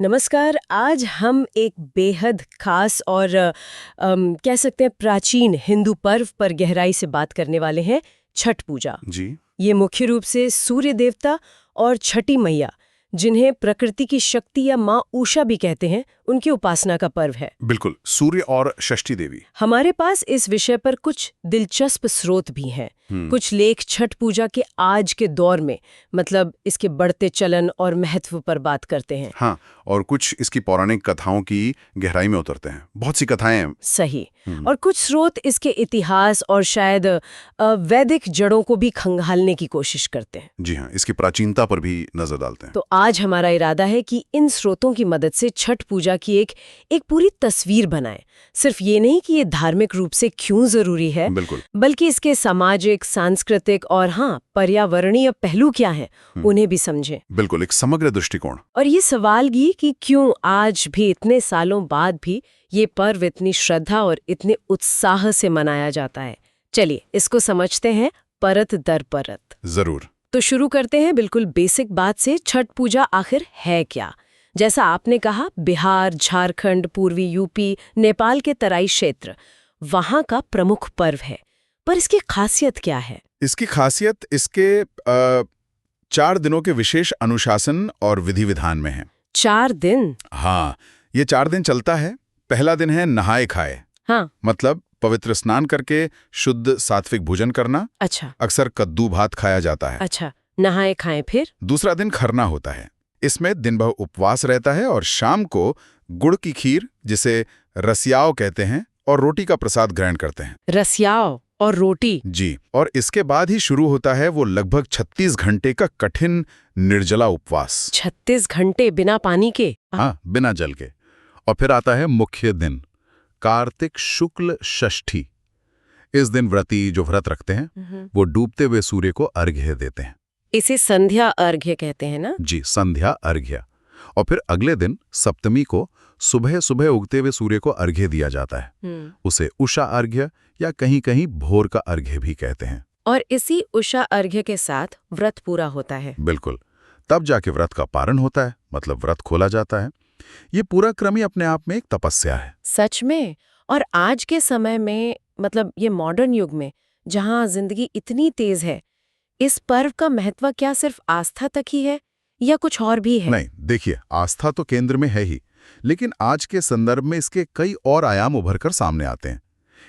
नमस्कार। आज हम एक बेहद खास और कह सकते हैं प्राचीन हिंदू पर्व पर गहराई से बात करने वाले हैं, छठ पूजा। जी। ये मुख्य रूप से सूर्य देवता और छठी मैया, जिन्हें प्रकृति की शक्ति या माँ उषा भी कहते हैं, उनकी उपासना का पर्व है। बिल्कुल, सूर्य और षष्ठी देवी। हमारे पास इस विषय पर कुछ दिलचस्प स्रोत भी हैं। कुछ लेख छठ पूजा के आज के दौर में, मतलब इसके बढ़ते चलन और महत्व पर बात करते हैं। हाँ, और कुछ इसकी पौराणिक कथाओं की गहराई में उतरते हैं। बहुत सी कथाएं हैं। सही। और कुछ स्रोत इसके इतिहास और शायद वैदिक जड़ों को भी खंगालने की कोशिश करते हैं। जी हाँ, इसकी प्राचीनता पर भी नजर डालते हैं। तो आज हमारा इरादा है कि इन स्रोतों की मदद से छठ पूजा की एक पूरी तस्वीर बनाएं। सिर्फ ये नहीं कि ये धार्मिक रूप से क्यों जरूरी है, बिल्कुल। बल्कि इसके सामाजिक, सांस्कृतिक और पर्यावरणीय पहलू क्या हैं, उन्हें भी समझें। बिल्कुल, एक समग्र दृष्टिकोण। और ये सवाल भी कि क्यों आज भी इतने सालों बाद भी ये पर्व इतनी श्रद्धा और इतने उत्साह से मनाया जाता है। चलिए इसको समझते हैं परत दर परत। जरूर। तो शुरू करते हैं बिल्कुल बेसिक बात से। छठ पूजा आखिर है क्या? जैसा आपने कहा, बिहार, झारखंड, पूर्वी यूपी, नेपाल के तराई क्षेत्र, वहां का प्रमुख पर्व है। पर इसकी खासियत क्या है? इसकी खासियत इसके 4 दिनों के विशेष अनुशासन और विधि विधान में है। 4 दिन? हाँ, ये 4 दिन चलता है। पहला दिन है नहाए खाए। हाँ। मतलब पवित्र स्नान करके शुद्ध सात्विक भोजन करना। अच्छा। अक्सर कद्दू भात खाया जाता है। अच्छा, नहाए खाएं। फिर दूसरा दिन खरना होता है। इसमें दिन भर उपवास रहता है और शाम को गुड़ की खीर, जिसे रसियाव कहते हैं, और रोटी का प्रसाद ग्रहण करते हैं। रसियाव और रोटी? जी। और इसके बाद ही शुरू होता है वो लगभग 36 घंटे का कठिन निर्जला उपवास। 36 घंटे बिना पानी के? हाँ, बिना जल के। और फिर आता है मुख्य दिन, कार्तिक शुक्ल षष्ठी। इस दिन व्रती जो व्रत रखते हैं वो डूबते हुए सूर्य को अर्घ्य देते हैं। इसे संध्या अर्घ्य कहते हैं ना? जी, संध्या अर्घ्य। और फिर अगले दिन सप्तमी को सुबह सुबह उगते हुए सूर्य को अर्घ्य दिया जाता है। उसे उषा अर्घ्य या कहीं कहीं भोर का अर्घ्य भी कहते हैं। और इसी उषा अर्घ्य के साथ व्रत पूरा होता है? बिल्कुल। तब जाके व्रत का पारण होता है, मतलब व्रत खोला जाता है। ये पूरा क्रम ही अपने आप में एक तपस्या है। सच में? और आज के समय में, मतलब ये मॉडर्न युग में, जहाँ जिंदगी इतनी तेज है, इस पर्व का महत्व क्या सिर्फ आस्था तक ही है या कुछ और भी है? नहीं, देखिए, आस्था तो केंद्र में है ही, लेकिन आज के संदर्भ में इसके कई और आयाम उभर कर सामने आते हैं।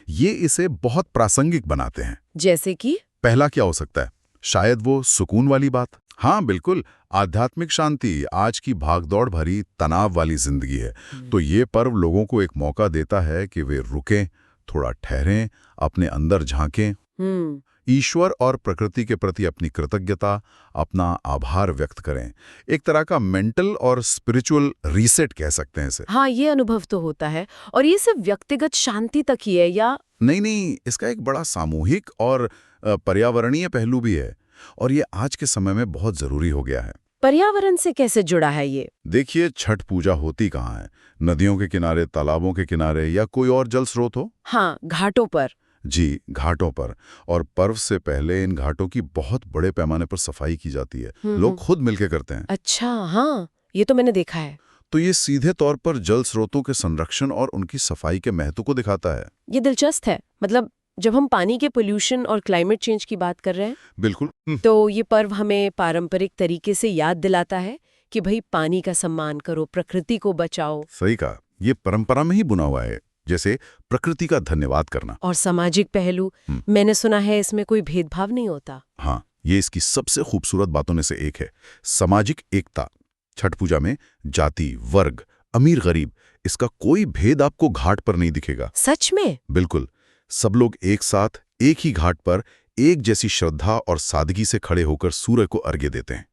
ये इसे बहुत प्रासंगिक बनाते हैं। जैसे कि? पहला क्या हो सकता है? शायद वो सुकून वाली बात। हाँ बिल्कुल, आध्यात्मिक शांति। आज की भागदौड़ भरी तनाव वाली जिंदगी है, तो ये पर्व लोगों को एक मौका देता है कि वे रुकें, थोड़ा ठहरें, अपने अंदर झांकें, ईश्वर और प्रकृति के प्रति अपनी कृतज्ञता, अपना आभार व्यक्त करें। एक तरह का मेंटल और स्पिरिचुअल रीसेट कह सकते हैं इसे। हाँ, ये अनुभव तो होता है। और ये सिर्फ व्यक्तिगत शांति तक ही है या? नहीं, इसका एक बड़ा सामूहिक और पर्यावरणीय पहलू भी है, और ये आज के समय में बहुत जरूरी हो गया है। पर्यावरण से कैसे जुड़ा है ये? देखिए, छठ पूजा होती कहाँ है? नदियों के किनारे, तालाबों के किनारे, या कोई और जल स्रोत हो? हाँ, घाटों पर। जी, घाटों पर। और पर्व से पहले इन घाटों की बहुत बड़े पैमाने पर सफाई की जाती है। लोग खुद मिलकर करते हैं। अच्छा, हाँ, ये तो मैंने देखा है। तो ये सीधे तौर पर जल स्रोतों के संरक्षण और उनकी सफाई के महत्व को दिखाता है। ये दिलचस्प है। मतलब जब हम पानी के पोल्यूशन और क्लाइमेट चेंज की बात कर रहे हैं, बिल्कुल। तो ये पर्व हमें पारंपरिक तरीके से याद दिलाता है कि भाई पानी का सम्मान करो, प्रकृति को बचाओ। सही कहा, ये परंपरा में ही बुना हुआ है, जैसे प्रकृति का धन्यवाद करना। और सामाजिक पहलू, मैंने सुना है इसमें कोई भेदभाव नहीं होता। हाँ, ये इसकी सबसे खूबसूरत बातों में से एक है, सामाजिक एकता। छठ पूजा में जाति, वर्ग, अमीर गरीब, इसका कोई भेद आपको घाट पर नहीं दिखेगा। सच में? बिल्कुल। सब लोग एक साथ एक ही घाट पर एक जैसी श्रद्धा और सादगी से खड़े होकर सूर्य को अर्घ्य देते हैं।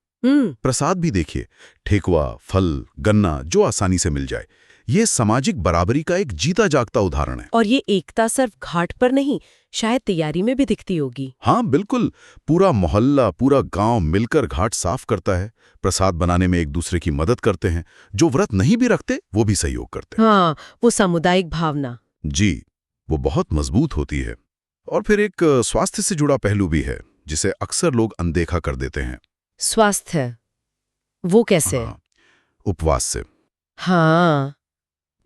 प्रसाद भी देखिए, ठेकुआ, फल, गन्ना, जो आसानी से मिल जाए। ये सामाजिक बराबरी का एक जीता जागता उदाहरण है। और ये एकता सिर्फ घाट पर नहीं, शायद तैयारी में भी दिखती होगी। हाँ बिल्कुल, पूरा मोहल्ला, पूरा गांव मिलकर घाट साफ करता है, प्रसाद बनाने में एक दूसरे की मदद करते हैं। जो व्रत नहीं भी रखते वो भी सहयोग करते हैं। हाँ, वो सामुदायिक भावना। जी, वो बहुत मजबूत होती है। और फिर एक स्वास्थ्य से जुड़ा पहलू भी है, जिसे अक्सर लोग अनदेखा कर देते हैं। स्वास्थ्य, वो कैसे? उपवास से। हाँ।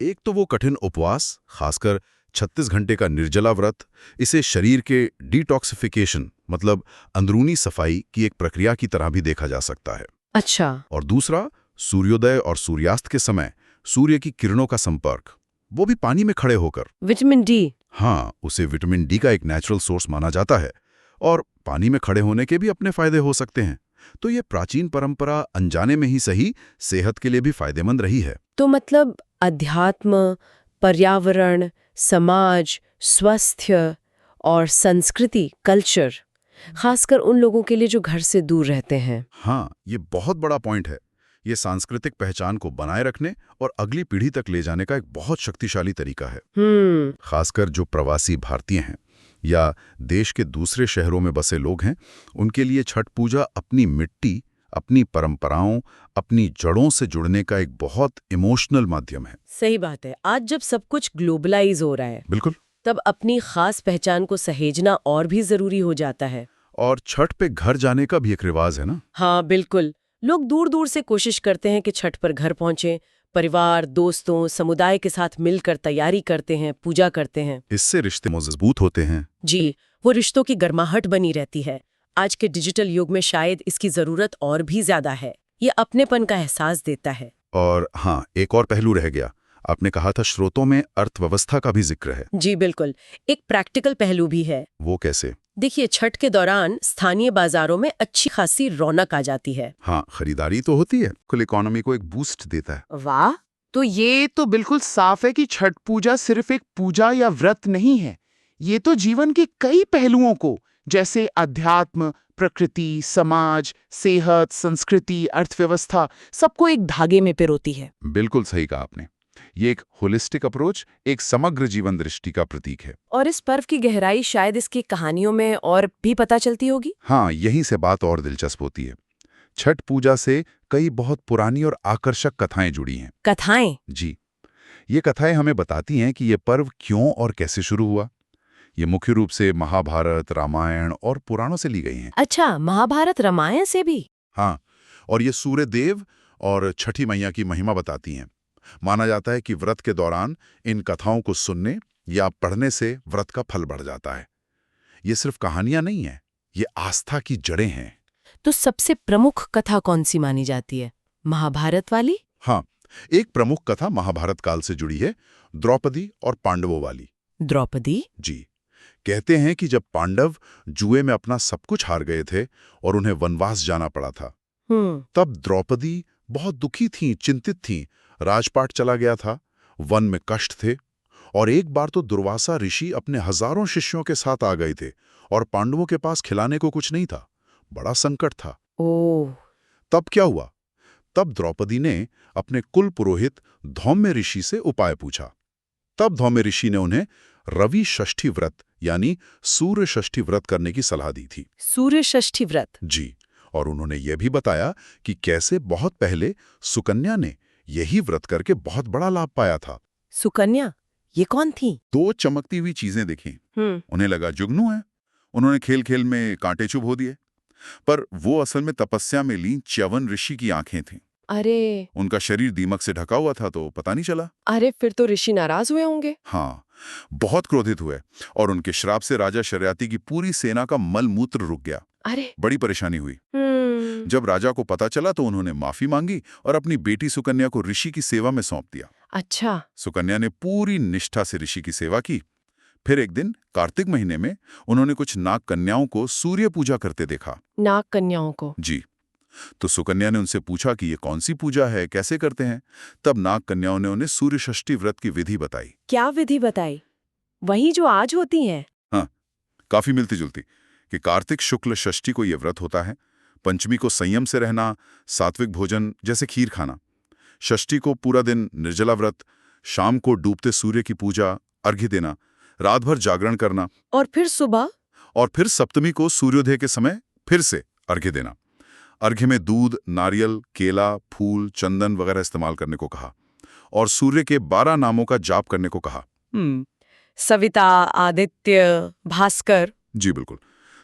एक तो वो कठिन उपवास, खासकर 36 घंटे का निर्जला व्रत, इसे शरीर के डिटॉक्सिफिकेशन मतलब अंदरूनी सफाई की एक प्रक्रिया की तरह भी देखा जा सकता है। अच्छा। और दूसरा, सूर्योदय और सूर्यास्त के समय सूर्य की किरणों का संपर्क, वो भी पानी में खड़े होकर। Vitamin D. हाँ, उसे विटामिन डी का एक नेचुरल सोर्स माना जाता है और पानी में खड़े होने के भी अपने फायदे हो सकते हैं। तो ये प्राचीन परंपरा अनजाने में ही सही सेहत के लिए भी फायदेमंद रही है। तो मतलब अध्यात्म, पर्यावरण, समाज, स्वास्थ्य और संस्कृति, कल्चर, खासकर उन लोगों के लिए जो घर से दूर रहते हैं। हाँ, ये बहुत बड़ा पॉइंट है। ये सांस्कृतिक पहचान को बनाए रखने और अगली पीढ़ी तक ले जाने का एक बहुत शक्तिशाली तरीका है। खासकर जो प्रवासी भारतीय हैं या देश के दूसरे शहरों में बसे लोग हैं, उनके लिए छठ पूजा अपनी मिट्टी, अपनी परंपराओं, अपनी जड़ों से जुड़ने का एक बहुत इमोशनल माध्यम है। सही बात है। आज जब सब कुछ ग्लोबलाइज हो रहा है, बिल्कुल। तब अपनी खास पहचान को सहेजना और भी जरूरी हो जाता है। और छठ पे घर जाने का भी एक रिवाज है ना। हाँ बिल्कुल। लोग दूर दूर से कोशिश करते हैं कि छठ पर घर पहुंचे, परिवार, दोस्तों, समुदाय के साथ मिलकर तैयारी करते हैं, पूजा करते हैं। इससे रिश्ते मजबूत होते हैं। जी, वो रिश्तों की गर्माहट बनी रहती है। आज के डिजिटल युग में शायद इसकी जरूरत और भी ज्यादा है। ये अपनेपन का एहसास देता है। और हाँ, एक और पहलू रह गया। आपने कहा था स्रोतों में अर्थव्यवस्था का भी जिक्र है। जी बिल्कुल। एक प्रैक्टिकल पहलू भी है। वो कैसे? देखिए, छठ के दौरान स्थानीय बाजारों में अच्छी खासी रौनक आ जाती है। हाँ, खरीदारी तो होती है, कुल इकोनॉमी को एक बूस्ट देता है। वाह। तो ये तो बिल्कुल साफ है कि छठ पूजा सिर्फ एक पूजा या व्रत नहीं है। ये तो जीवन के कई पहलुओं को, जैसे अध्यात्म, प्रकृति, समाज, सेहत, संस्कृति, अर्थव्यवस्था, सबको एक धागे में पिरोती है। बिल्कुल सही कहा आपने। ये एक होलिस्टिक अप्रोच, एक समग्र जीवन दृष्टि का प्रतीक है। और इस पर्व की गहराई शायद इसकी कहानियों में और भी पता चलती होगी। हाँ, यहीं से बात और दिलचस्प होती है। छठ पूजा से कई बहुत पुरानी और आकर्षक कथाएं जुड़ी हैं। कथाएं? जी, ये कथाएं हमें बताती हैं कि ये पर्व क्यों और कैसे शुरू हुआ। ये मुख्य रूप से महाभारत, रामायण और पुराणों से ली गई हैं। अच्छा, महाभारत, रामायण से भी? हाँ, और ये सूर्य देव और छठी मैया की महिमा बताती हैं। माना जाता है कि व्रत के दौरान इन कथाओं को सुनने या पढ़ने से व्रत का फल बढ़ जाता है। ये सिर्फ कहानियां नहीं है, ये आस्था की जड़ें हैं। तो सबसे प्रमुख कथा कौन सी मानी जाती है? महाभारत वाली? हाँ, एक प्रमुख कथा महाभारत काल से जुड़ी है, द्रौपदी और पांडवों वाली। द्रौपदी? जी, कहते हैं कि जब पांडव जुए में अपना सब कुछ हार गए थे और उन्हें वनवास जाना पड़ा था, तब द्रौपदी बहुत दुखी थीं, चिंतित थीं। राजपाट चला गया था, वन में कष्ट थे, और एक बार तो दुर्वासा ऋषि अपने हजारों शिष्यों के साथ आ गए थे और पांडवों के पास खिलाने को कुछ नहीं था। बड़ा संकट था। ओह। तब क्या हुआ? तब द्रौपदी ने अपने कुल पुरोहित धौम्य ऋषि से उपाय पूछा। तब धौम्य ऋषि ने उन्हें रवि षष्ठी व्रत यानी सूर्य षष्ठी व्रत करने की सलाह दी थी। सूर्य षष्ठी व्रत? जी, और उन्होंने यह भी बताया कि कैसे बहुत पहले सुकन्या ने यही व्रत करके बहुत बड़ा लाभ पाया था। सुकन्या? ये कौन थी? दो चमकती हुई चीजें दिखीं। उन्हें लगा जुगनू है। उन्होंने खेल खेल में कांटे चुभो दिए, पर वो असल में तपस्या में लीन च्यवन ऋषि की आंखें थीं। अरे। उनका शरीर दीमक से ढका हुआ था तो पता नहीं चला। अरे, फिर तो ऋषि नाराज हुए होंगे। हाँ, बहुत क्रोधित हुए और उनके श्राप से राजा शर्याती की पूरी सेना का मलमूत्र रुक गया। अरे। बड़ी परेशानी हुई। जब राजा को पता चला तो उन्होंने माफी मांगी और अपनी बेटी सुकन्या को ऋषि की सेवा में सौंप दिया। अच्छा। सुकन्या ने पूरी निष्ठा से ऋषि की सेवा की। फिर एक दिन कार्तिक महीने में उन्होंने कुछ नाग कन्याओं को सूर्य पूजा करते देखा। नाग कन्याओं को? जी, तो सुकन्या ने उनसे पूछा कि ये कौन सी पूजा है, कैसे करते हैं। तब नाग कन्याओं ने उन्हें सूर्य षष्ठी व्रत की विधि बताई। क्या विधि बताई? वही जो आज होती है? हाँ, काफी मिलती जुलती। कि कार्तिक शुक्ल षष्ठी को ये व्रत होता है, पंचमी को संयम से रहना, सात्विक भोजन जैसे खीर खाना, षष्ठी को पूरा दिन निर्जला व्रत, शाम को डूबते सूर्य की पूजा, अर्घ्य देना, रात भर जागरण करना, और फिर सुबह? और फिर सप्तमी को सूर्योदय के समय फिर से अर्घ्य देना। अर्घ्य में दूध, नारियल, केला, फूल, चंदन वगैरह इस्तेमाल करने को कहा और सूर्य के 12 नामों का जाप करने को कहा। सविता, आदित्य, भास्कर। जी बिल्कुल।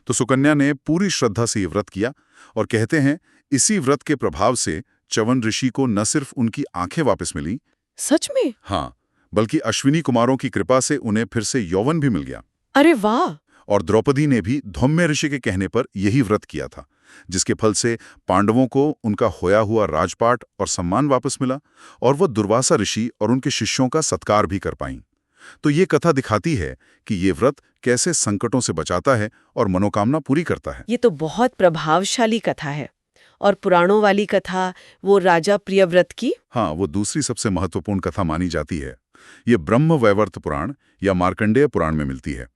तो सुकन्या ने पूरी श्रद्धा से ये व्रत किया और कहते हैं इसी व्रत के प्रभाव से च्यवन ऋषि को न सिर्फ उनकी आंखें वापस मिली, सच में? हाँ, बल्कि अश्विनी कुमारों की कृपा से उन्हें फिर से यौवन भी मिल गया। अरे वाह! और द्रौपदी ने भी धौम्य ऋषि के कहने पर यही व्रत किया था, जिसके फल से पांडवों को उनका खोया हुआ राजपाट और सम्मान वापस मिला और वो दुर्वासा ऋषि और उनके शिष्यों का सत्कार भी कर पाईं। तो ये कथा दिखाती है कि ये व्रत कैसे संकटों से बचाता है और मनोकामना पूरी करता है। ये तो बहुत प्रभावशाली कथा है। और पुराणों वाली कथा, वो राजा प्रियव्रत की? हाँ, वो दूसरी सबसे महत्वपूर्ण कथा मानी जाती है। ये ब्रह्म वैवर्त पुराण या मार्कंडेय पुराण में मिलती है।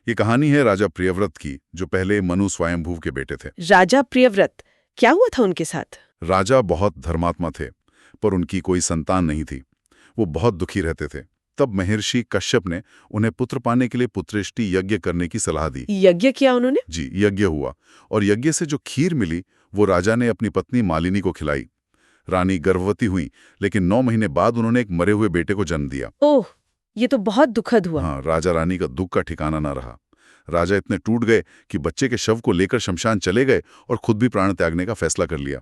ये कहानी है राजा प्रियव्रत की, जो पहले मनु स्वयंभू के बेटे थे। राजा प्रियव्रत, क्या हुआ था उनके साथ? राजा बहुत धर्मात्मा थे, पर उनकी कोई संतान नहीं थी। वो बहुत दुखी रहते थे। तब महर्षि कश्यप ने उन्हें पुत्र पाने के लिए पुत्रेष्टि यज्ञ करने की सलाह दी। यज्ञ किया उन्होंने? जी, यज्ञ हुआ और यज्ञ से जो खीर मिली वो राजा ने अपनी पत्नी मालिनी को खिलाई। रानी गर्भवती हुई, लेकिन 9 महीने बाद उन्होंने एक मरे हुए बेटे को जन्म दिया। ओह, ये तो बहुत दुखद हुआ। हाँ, राजा रानी का दुख का ठिकाना न रहा। राजा इतने टूट गए कि बच्चे के शव को लेकर शमशान चले गए और खुद भी प्राण त्यागने का फैसला कर लिया।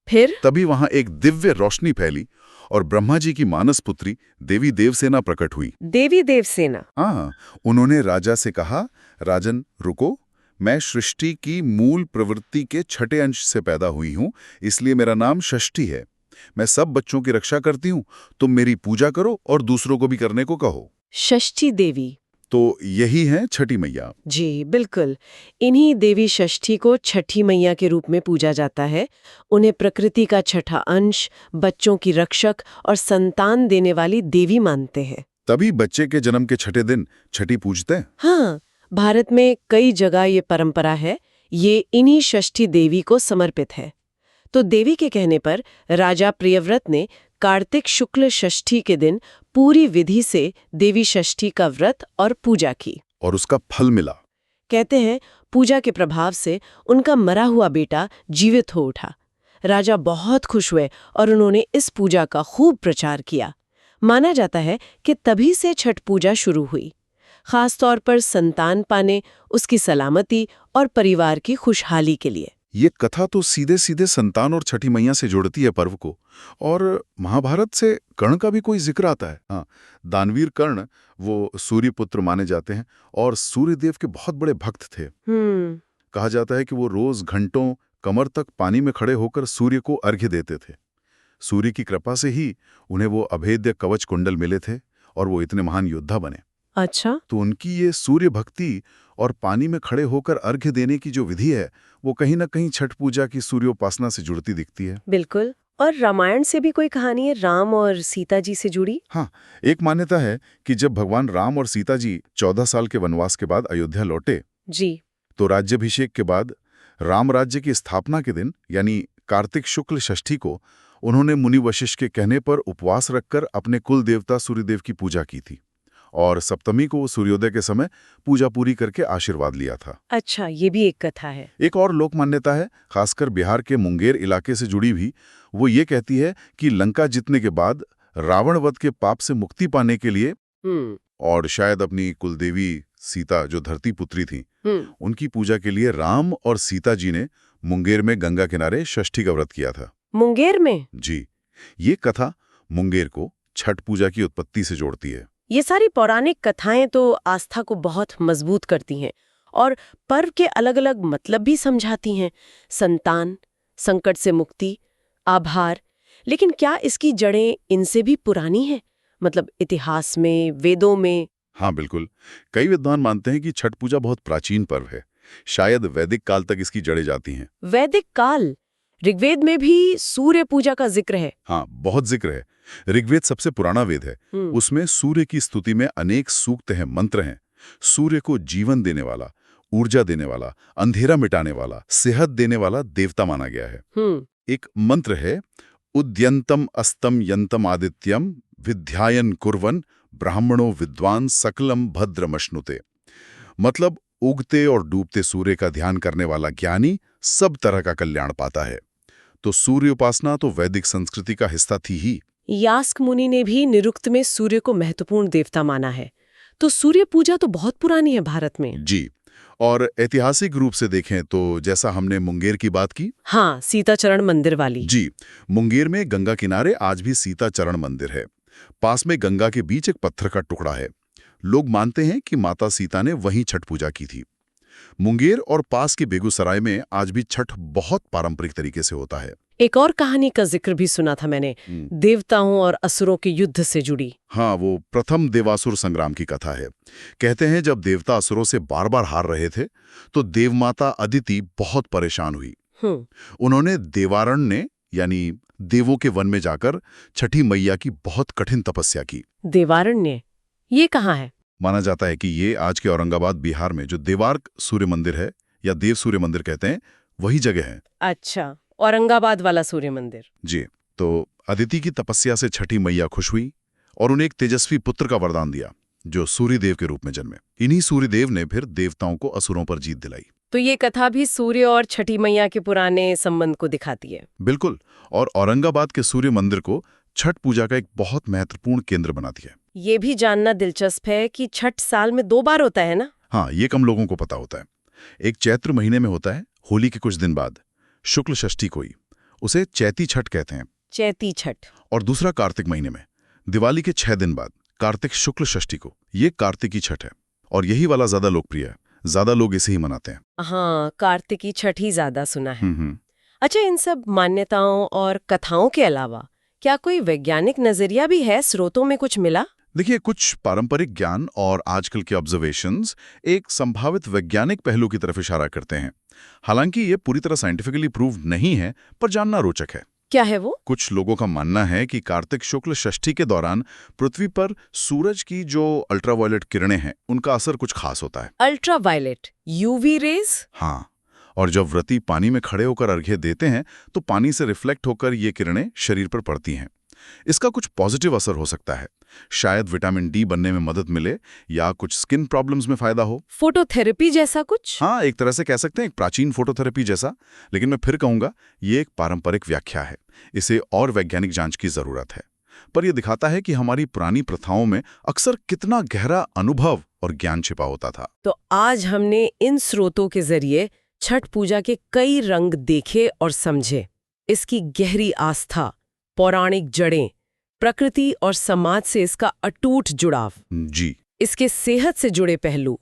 फिर? तभी वहां एक दिव्य रोशनी फैली और ब्रह्मा जी की मानस पुत्री देवी देवसेना प्रकट हुई। देवी देवसेना? हाँ, उन्होंने राजा से कहा, राजन रुको, मैं सृष्टि की मूल प्रवृत्ति के छठे अंश से पैदा हुई हूँ, इसलिए मेरा नाम षष्ठी है। मैं सब बच्चों की रक्षा करती हूँ, तुम मेरी पूजा करो और दूसरों को भी करने को कहो। षष्ठी देवी? तो यही है छठी मैया। जी बिल्कुल, इन्हीं देवी षष्ठी को छठी मैया के रूप में पूजा जाता है। उन्हें प्रकृति का छठा अंश, बच्चों की रक्षक और संतान देने वाली देवी मानते हैं। तभी बच्चे के जन्म के छठे दिन छठी पूजते हैं। हाँ, भारत में कई जगह ये परंपरा है। ये इन्हीं षष्ठी देवी को समर्पित है। तो देवी के कहने पर राजा प्रियव्रत ने कार्तिक शुक्ल षष्ठी के दिन पूरी विधि से देवी षष्ठी का व्रत और पूजा की, और उसका फल मिला। कहते हैं पूजा के प्रभाव से उनका मरा हुआ बेटा जीवित हो उठा। राजा बहुत खुश हुए और उन्होंने इस पूजा का खूब प्रचार किया। माना जाता है कि तभी से छठ पूजा शुरू हुई, खास तौर पर संतान पाने, उसकी सलामती और परिवार की खुशहाली के लिए। ये कथा तो सीधे सीधे संतान और छठी मैया से जोड़ती है पर्व को। और महाभारत से कर्ण का भी कोई जिक्र आता है। हाँ, दानवीर कर्ण वो सूर्यपुत्र माने जाते हैं और सूर्यदेव के बहुत बड़े भक्त थे। कहा जाता है कि वो रोज घंटों कमर तक पानी में खड़े होकर सूर्य को अर्घ्य देते थे। सूर्य की कृपा से ही उन्हें वो अभेद्य कवच कुंडल मिले थे और वो इतने महान योद्धा बने। अच्छा। तो उनकी ये सूर्य भक्ति और पानी में खड़े होकर अर्घ्य देने की जो विधि है, वो कहीं ना कहीं छठ पूजा की सूर्योपासना से जुड़ती दिखती है। बिल्कुल। और रामायण से भी कोई कहानी है राम और सीता जी से जुड़ी? हाँ, एक मान्यता है कि जब भगवान राम और सीता जी 14 साल के वनवास के बाद अयोध्या लौटे जी, तो राज्याभिषेक के बाद राम राज्य की स्थापना के दिन यानी कार्तिक शुक्ल षष्ठी को उन्होंने मुनि वशिष्ठ के कहने पर उपवास रखकर अपने कुल देवता सूर्यदेव की पूजा की थी और सप्तमी को सूर्योदय के समय पूजा पूरी करके आशीर्वाद लिया था। अच्छा, ये भी एक कथा है। एक और लोक मान्यता है, खासकर बिहार के मुंगेर इलाके से जुड़ी भी। वो ये कहती है कि लंका जीतने के बाद रावण वध के पाप से मुक्ति पाने के लिए और शायद अपनी कुलदेवी सीता जो धरती पुत्री थी उनकी पूजा के लिए राम और सीता जी ने मुंगेर में गंगा किनारे षष्ठी का व्रत किया था। मुंगेर में? जी, ये कथा मुंगेर को छठ पूजा की उत्पत्ति से जोड़ती है। ये सारी पौराणिक कथाएं तो आस्था को बहुत मजबूत करती हैं और पर्व के अलग अलग मतलब भी समझाती हैं। संतान, संकट से मुक्ति, आभार। लेकिन क्या इसकी जड़ें इनसे भी पुरानी हैं? मतलब इतिहास में, वेदों में? हाँ बिल्कुल, कई विद्वान मानते हैं कि छठ पूजा बहुत प्राचीन पर्व है। शायद वैदिक काल तक इसकी जड़ें जाती हैं। वैदिक काल? ऋग्वेद में भी सूर्य पूजा का जिक्र है। हाँ, बहुत जिक्र है। ऋग्वेद सबसे पुराना वेद है। उसमें सूर्य की स्तुति में अनेक सूक्त हैं, मंत्र हैं। सूर्य को जीवन देने वाला, ऊर्जा देने वाला, अंधेरा मिटाने वाला, सेहत देने वाला देवता माना गया है। एक मंत्र है, उद्यंतम अस्तम यंतम आदित्यम विद्यायन कुर्वन ब्राह्मणों विद्वान सकलम भद्रमश्नुते। मतलब उगते और डूबते सूर्य का ध्यान करने वाला ज्ञानी सब तरह का कल्याण पाता है। तो सूर्य उपासना तो वैदिक संस्कृति का हिस्सा थी ही। यास्क मुनि ने भी निरुक्त में सूर्य को महत्वपूर्ण देवता माना है। तो सूर्य पूजा तो बहुत पुरानी है भारत में। जी, और ऐतिहासिक रूप से देखें तो जैसा हमने मुंगेर की बात की। हाँ, सीताचरण मंदिर वाली। जी, मुंगेर में गंगा किनारे आज भी सीताचरण मंदिर है। पास में गंगा के बीच एक पत्थर का टुकड़ा है। लोग मानते हैं कि माता सीता ने वहीं छठ पूजा की थी। मुंगेर और पास के बेगूसराय में आज भी छठ बहुत पारंपरिक तरीके से होता है। एक और कहानी का जिक्र भी सुना था मैंने, देवताओं और असुरों के युद्ध से जुड़ी। हाँ, वो प्रथम देवासुर संग्राम की कथा है। कहते हैं जब देवता असुरों से बार बार हार रहे थे तो देवमाता अदिति बहुत परेशान हुई। उन्होंने देवारण्य यानी देवों के वन में जाकर छठी मैया की बहुत कठिन तपस्या की। देवारण्य ये कहाँ है? माना जाता है कि ये आज के औरंगाबाद बिहार में जो देवार्क सूर्य मंदिर है या देव सूर्य मंदिर कहते हैं, वही जगह है। अच्छा, औरंगाबाद वाला सूर्य मंदिर। जी, तो अदिति की तपस्या से छठी मैया खुश हुई और उन्हें एक तेजस्वी पुत्र का वरदान दिया जो सूर्यदेव के रूप में जन्मे। इन्हीं सूर्यदेव ने फिर देवताओं को असुरों पर जीत दिलाई। तो ये कथा भी सूर्य और छठी मैया के पुराने संबंध को दिखाती है। बिल्कुल, और औरंगाबाद के सूर्य मंदिर को छठ पूजा का एक बहुत महत्वपूर्ण केंद्र बनाती है। ये भी जानना दिलचस्प है कि छठ साल में 2 बार होता है ना? हाँ, ये कम लोगों को पता होता है। एक चैत्र महीने में होता है, होली के कुछ दिन बाद, शुक्ल षष्ठी को ही, उसे चैती छठ कहते हैं। चैती छठ। और दूसरा कार्तिक महीने में, दिवाली के 6 दिन बाद, कार्तिक शुक्ल षष्ठी को। ये कार्तिकी छठ है और यही वाला ज्यादा लोकप्रिय है। ज्यादा लोग इसे ही मनाते हैं। हाँ, कार्तिकी छठ ही ज्यादा सुना है। अच्छा, इन सब मान्यताओं और कथाओं के अलावा क्या कोई वैज्ञानिक नजरिया भी है? स्रोतों में कुछ मिला? देखिए, कुछ पारंपरिक ज्ञान और आजकल के ऑब्जर्वेशंस एक संभावित वैज्ञानिक पहलू की तरफ इशारा करते हैं। हालांकि ये पूरी तरह साइंटिफिकली प्रूव्ड नहीं है, पर जानना रोचक है। क्या है वो? कुछ लोगों का मानना है कि कार्तिक शुक्ल षष्ठी के दौरान पृथ्वी पर सूरज की जो अल्ट्रावायलेट किरणें हैं, उनका असर कुछ खास होता है। Ultraviolet UV rays? हाँ, और जब व्रती पानी में खड़े होकर अर्घ्य देते हैं तो पानी से रिफ्लेक्ट होकर ये किरणें शरीर पर पड़ती हैं। इसका कुछ पॉजिटिव असर हो सकता है। शायद विटामिन डी बनने में मदद मिले या कुछ स्किन प्रॉब्लम्स में फायदा हो। फोटोथेरेपी जैसा कुछ? हाँ, एक तरह से कह सकते हैं, एक प्राचीन फोटोथेरेपी जैसा। लेकिन मैं फिर कहूंगा, ये एक पारंपरिक व्याख्या है। इसे और वैज्ञानिक जांच की जरूरत है। पर यह दिखाता है कि हमारी पुरानी प्रथाओं में अक्सर कितना गहरा अनुभव और ज्ञान छिपा होता था। तो आज हमने इन स्रोतों के जरिए छठ पूजा के कई रंग देखे और समझे। इसकी गहरी आस्था, पौराणिक जड़ें, प्रकृति और समाज से इसका अटूट जुड़ाव, जी, इसके सेहत से जुड़े पहलू,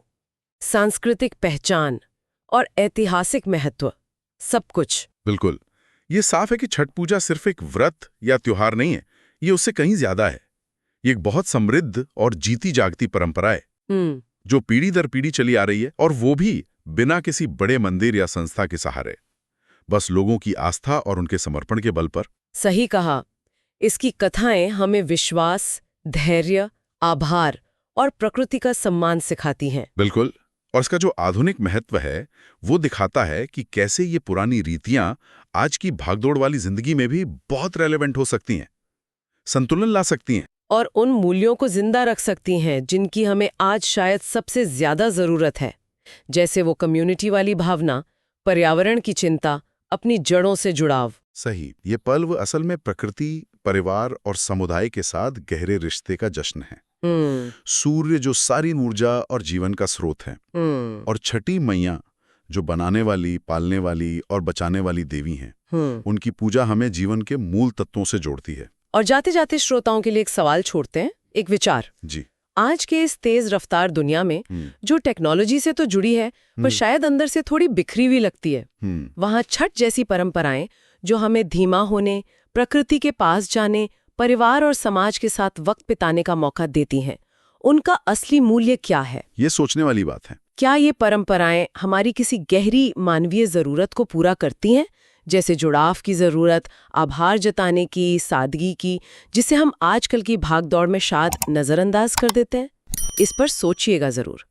सांस्कृतिक पहचान और ऐतिहासिक महत्व, सब कुछ। बिल्कुल, ये साफ है कि छठ पूजा सिर्फ एक व्रत या त्योहार नहीं है, ये उससे कहीं ज्यादा है। ये एक बहुत समृद्ध और जीती जागती परंपरा है जो पीढ़ी दर पीढ़ी चली आ रही है, और वो भी बिना किसी बड़े मंदिर या संस्था के सहारे, बस लोगों की आस्था और उनके समर्पण के बल पर। सही कहा। इसकी कथाएं हमें विश्वास, धैर्य, आभार और प्रकृति का सम्मान सिखाती हैं। बिल्कुल, और इसका जो आधुनिक महत्व है वो दिखाता है कि कैसे ये पुरानी रीतियां आज की भागदौड़ वाली जिंदगी में भी बहुत रेलेवेंट हो सकती हैं, संतुलन ला सकती हैं और उन मूल्यों को जिंदा रख सकती हैं जिनकी हमें आज शायद सबसे ज्यादा जरूरत है, जैसे वो कम्युनिटी वाली भावना, पर्यावरण की चिंता, अपनी जड़ों से जुड़ाव। सही, ये पर्व असल में प्रकृति, परिवार और समुदाय के साथ गहरे रिश्ते का जश्न है। सूर्य जो सारी ऊर्जा और जीवन का स्रोत है, और छठी मैया जो बनाने वाली, पालने वाली और बचाने वाली देवी हैं, उनकी पूजा हमें जीवन के मूल तत्वों से जोड़ती है। और जाते जाते श्रोताओं के लिए एक सवाल छोड़ते हैं, एक विचार। जी, आज के इस तेज रफ्तार दुनिया में जो टेक्नोलॉजी से तो जुड़ी है पर शायद अंदर से थोड़ी बिखरी हुई लगती है, वहाँ छठ जैसी परंपराएं जो हमें धीमा होने, प्रकृति के पास जाने, परिवार और समाज के साथ वक्त बिताने का मौका देती हैं, उनका असली मूल्य क्या है? ये सोचने वाली बात है। क्या ये परंपराएं हमारी किसी गहरी मानवीय जरूरत को पूरा करती हैं, जैसे जुड़ाव की जरूरत, आभार जताने की, सादगी की, जिसे हम आजकल की भागदौड़ में शायद नजरअंदाज कर देते हैं? इस पर सोचिएगा जरूर।